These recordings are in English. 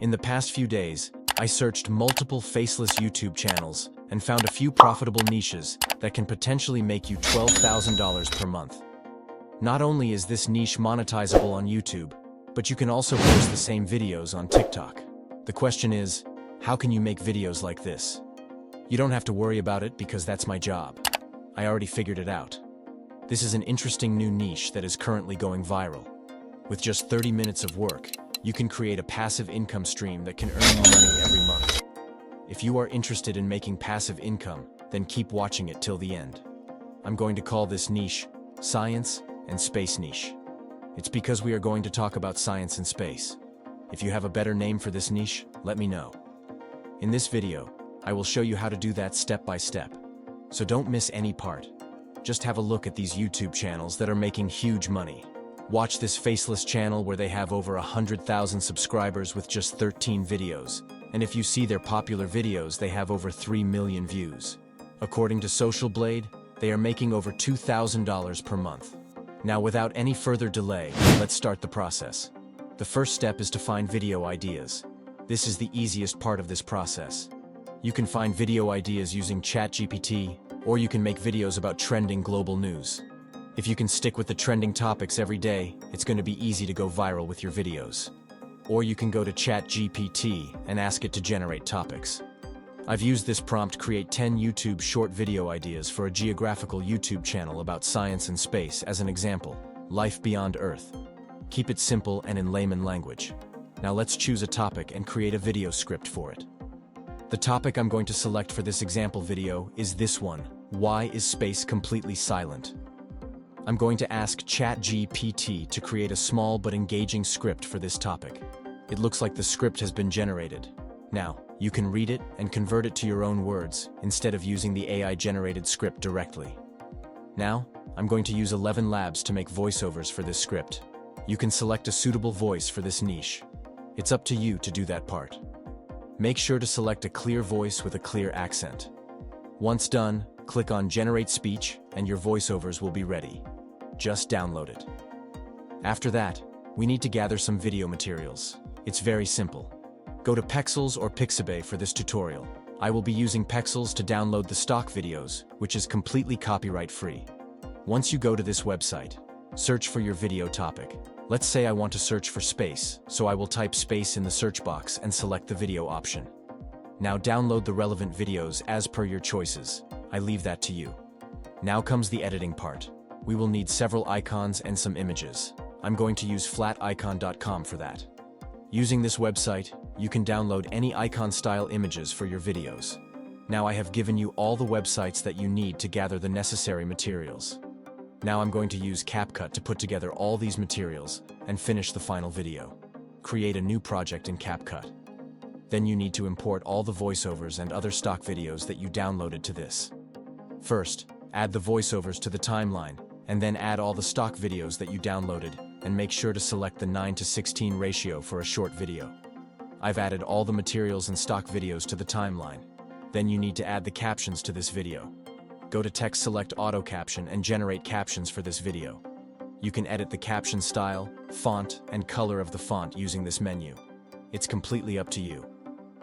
In the past few days, I searched multiple faceless YouTube channels and found a few profitable niches that can potentially make you $12,000 per month. Not only is this niche monetizable on YouTube, but you can also post the same videos on TikTok. The question is, how can you make videos like this? You don't have to worry about it because that's my job. I already figured it out. This is an interesting new niche that is currently going viral. With just 30 minutes of work, you can create a passive income stream that can earn you money every month. If you are interested in making passive income, then keep watching it till the end. I'm going to call this niche Science and Space Niche. It's because we are going to talk about science and space. If you have a better name for this niche, let me know. In this video, I will show you how to do that step by step. So don't miss any part. Just have a look at these YouTube channels that are making huge money. Watch this faceless channel where they have over 100,000 subscribers with just 13 videos. And if you see their popular videos, they have over 3 million views. According to Social Blade, they are making over $2,000 per month. Now, without any further delay, let's start the process. The first step is to find video ideas. This is the easiest part of this process. You can find video ideas using ChatGPT, or you can make videos about trending global news. If you can stick with the trending topics every day, it's going to be easy to go viral with your videos. Or you can go to ChatGPT and ask it to generate topics. I've used this prompt: create 10 YouTube short video ideas for a geographical YouTube channel about science and space, as an example, Life Beyond Earth. Keep it simple and in layman language. Now let's choose a topic and create a video script for it. The topic I'm going to select for this example video is this one: why is space completely silent? I'm going to ask ChatGPT to create a small but engaging script for this topic. It looks like the script has been generated. Now, you can read it and convert it to your own words instead of using the AI-generated script directly. Now, I'm going to use 11 Labs to make voiceovers for this script. You can select a suitable voice for this niche. It's up to you to do that part. Make sure to select a clear voice with a clear accent. Once done, click on Generate Speech and your voiceovers will be ready. Just download it. After that, we need to gather some video materials. It's very simple. Go to Pexels or Pixabay for this tutorial. I will be using Pexels to download the stock videos, which is completely copyright-free. Once you go to this website, search for your video topic. Let's say I want to search for space, so I will type space in the search box and select the video option. Now download the relevant videos as per your choices. I leave that to you. Now comes the editing part. We will need several icons and some images. I'm going to use flaticon.com for that. Using this website, you can download any icon-style images for your videos. Now I have given you all the websites that you need to gather the necessary materials. Now I'm going to use CapCut to put together all these materials and finish the final video. Create a new project in CapCut. Then you need to import all the voiceovers and other stock videos that you downloaded to this. First, add the voiceovers to the timeline, and then add all the stock videos that you downloaded, and make sure to select the 9:16 ratio for a short video. I've added all the materials and stock videos to the timeline. Then you need to add the captions to this video. Go to Text, select Auto Caption and generate captions for this video. You can edit the caption style, font, and color of the font using this menu. It's completely up to you.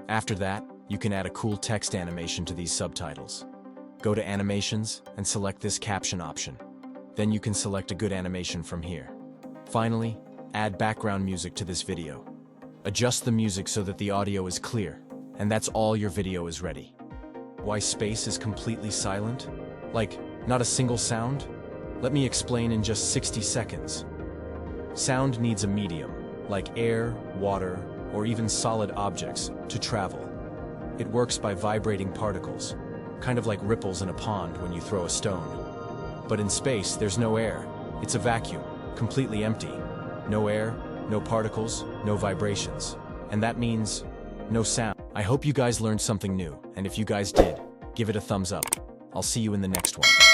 After that, you can add a cool text animation to these subtitles. Go to Animations and select this caption option. Then you can select a good animation from here. Finally, add background music to this video. Adjust the music so that the audio is clear, and that's all. Your video is ready. Why space is completely silent? Like, not a single sound? Let me explain in just 60 seconds. Sound needs a medium, like air, water, or even solid objects, to travel. It works by vibrating particles, kind of like ripples in a pond when you throw a stone. But in space, there's no air. It's a vacuum, completely empty. No air, no particles, no vibrations. And that means no sound. I hope you guys learned something new, and if you guys did, give it a thumbs up. I'll see you in the next one.